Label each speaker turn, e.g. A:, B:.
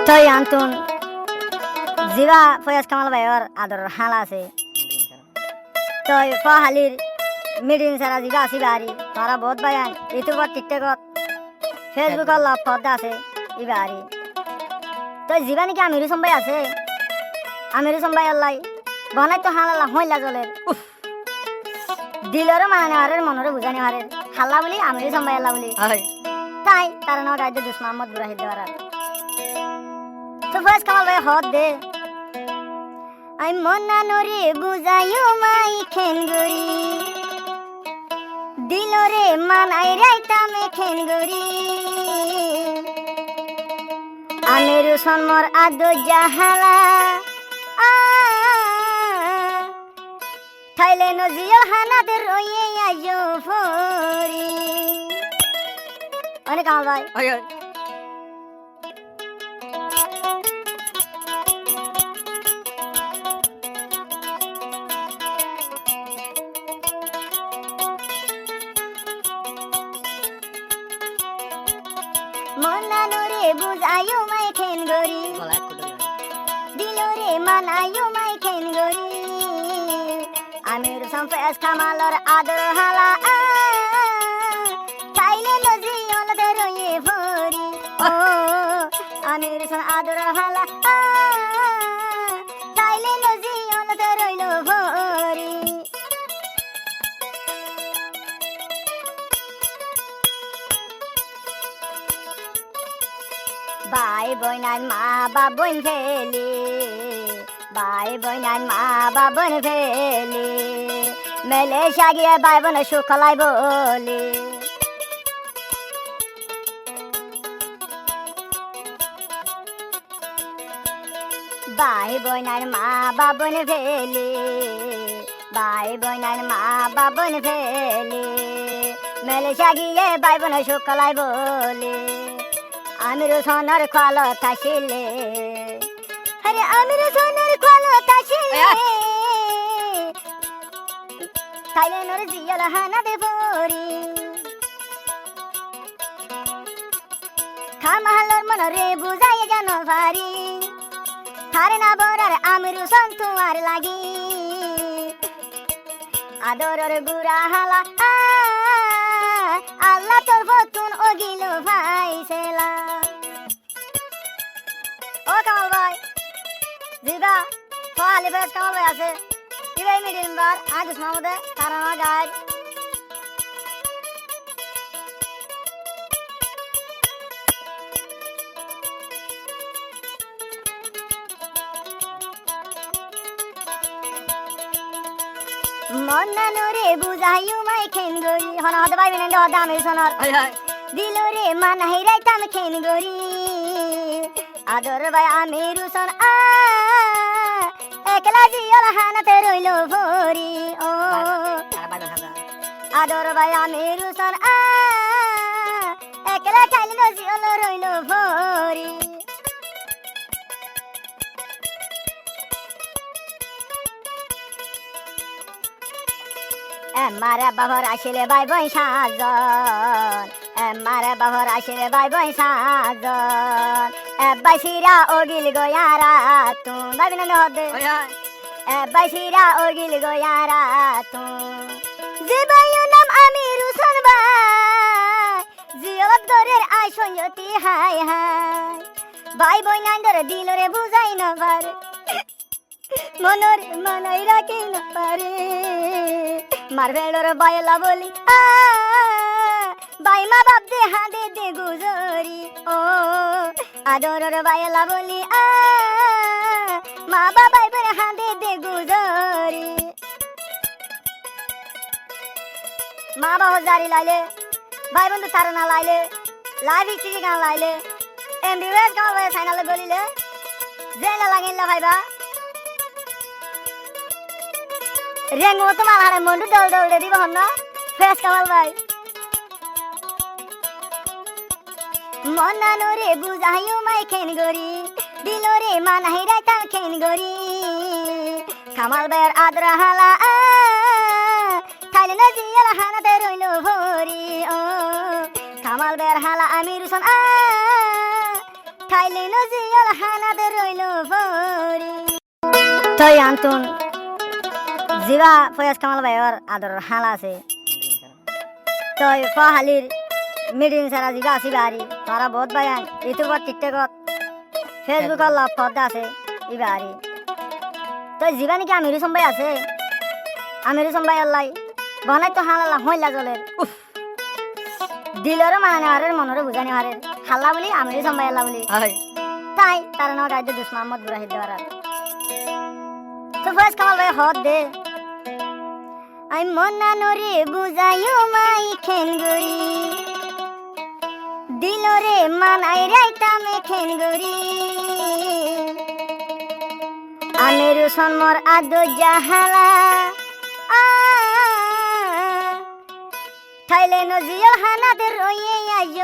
A: তই আনতুন জিবা ফয়াজ কামাল ভাইয়ের আদরের হাল আছে তই ফহালির মিডিং সারা জিবা আসি বাড়ি তারা বহুত বায়ান ইউটিউবত টিকটকত ফেসবুকত লাভ পদ্মা আছে ই বাড়ি তই জিবা নাকি আমিরু সম্বাই আছে আমিরু সম্বাই আল্লাহ বনাই তো হাল আল্লাহ হইলা জলের দিলরও মানে হারের মনরে বুঝানি হারের হাল্লা বলি আমিরু সম্বাই আল্লাহ বলি তাই তার নাম গাইতে দুস মোহাম্মদ বুরাহিদ দেওয়ার তো ফয়াজ কামাল ভাই হদ দে আই মনা নরে বুঝাইও মাই খেনগরি দিলরে মানাই রাইতামে খেনগরি আমেরু সন্মর আদো জাহালা থাইলে নজিও হানাতে রইয়ে আইও ফরি অনেক কামাল ভাই মনা নরে বুঝাইও মাই খেনগরি দিলরে মানাইও মাই খেনগরি আমির সম্পেস কামালর আদর হালা চাইলে নজি অলদে রয়ে ভরি ও আমির সন আদর হালা চাইলে নজি অলদে রইল ভরি বাই বইনার মা বাবন ফেলি বাই বইনার মা বাবন ফেলি মেলে সাগিয়ে বাই বোন সুখলাই বলি বাই বইনার মা বাবন ফেলি বাই বইনার মা বাবন ফেলি মেলে সাগিয়ে বাই বোন সুখলাই বলি আমিরু সোনার খোয়ালো তাসিলে আরে আমিরু সোনার খোয়ালো তাসিলে তাইলে নরে জিয়াল হানা দে ভরি খামাহালর মনরে বুঝাই জান ভারি থারে না বরার আমিরু সন্তু আর লাগি আদরর গুড়া হালা আল্লাহ তোর ফতুন ওগিলো ভাই সেলা ও কামাল ভাই জিবা ফহালি ফয়াজ কামাল ভাই আছে ইবাই মিডিল বার আগুস মাহমুদে তারানা গায় মনা নরে বুঝাইও মাই খেনগরি হন হতে পাইবি না হতে আমির সোনার দিলরে মানাই রাইতাম খেনগরি আদর ভাই আমির সোন একলা জিয়ল হানাতে রইল ভরি ও আদর ভাই আমির সোন একলা খাইল জিয়ল রইল ভরি মারে বাবর আসিলে বাই বই সাজন মারে বাবর আসিলে বাই বই সাজন বাইশিরা ওগিল গোয়ারা তু ভাবি না হদে বাইশিরা ওগিল গোয়ারা তু জিবাইও নাম আমির হুসেন ভাই জিয়ত দরের আই সঞ্জতি হাই হাই ভাই বই নাইন্দর দিলরে বুঝাই না পারে মনরে মনাই রাখি না পারে মারভেড়র বায়লা বলি বাই মা বাপ দে হাঁদে দে গুজরি ও আদরর বায়লা বলি মা বাবাই বরে হাঁদে দে গুজরি মা বাবা জারি লাইলে ভাই বন্ধু তারা লাইলে লাইভ টিভি গান লাইলে এমবিএস গান ভাই ফাইনালে গলিলে জেলা লাগিলা ভাইবা রেঙ্গো তোমার হারে মন্ডু দল দল দে দিব হন ফেস কামাল ভাই মনা নরে বুঝাইও মাই খেনগরি দিলরে মানাই রাইতাম খেনগরি কামাল ভাইয়ের আদরা হালা খাইলে না জিয়াল হানাতে রইল ভরি ও কামাল ভাইয়ের হালা আমির হোসেন ঠাইলে নজিয়ল হানাতে রইল ফরি তই আন্তুন জিবা ফয়াজ কামাল ভাইয়ের আদর হাল আছে তই ফহালির মিডিং সারা জিবা আসি বাড়ি তারা বহুত বায়ান ইউটিউবত টিকটকত ফেসবুকত লাভ পদ আছে ই বাড়ি তই জিবা নাকি আমিরু সম্বাই আছে আমিরু সম্বাই আল্লাহ বনাই তো হালা হইলা জলের দিলরও মানে হারের মনরে বুঝানি হারের হাল্লা বলি আমিরু সম্বাই আল্লাহ বলি তাই তার নাম গাইতে দুস মোহাম্মদ বুরাহিদ দেওয়ার তো ফয়াজ কামাল ভাই হদ দে আই মনা নরে বুঝাইও মাই খেনগুড়ি দিলরে মানাই রাইতামে খেনগুড়ি আমিরু সন্মর আদো জাহালা ঠাইলে নজিয়ল হানাদের রইয়ে আইজো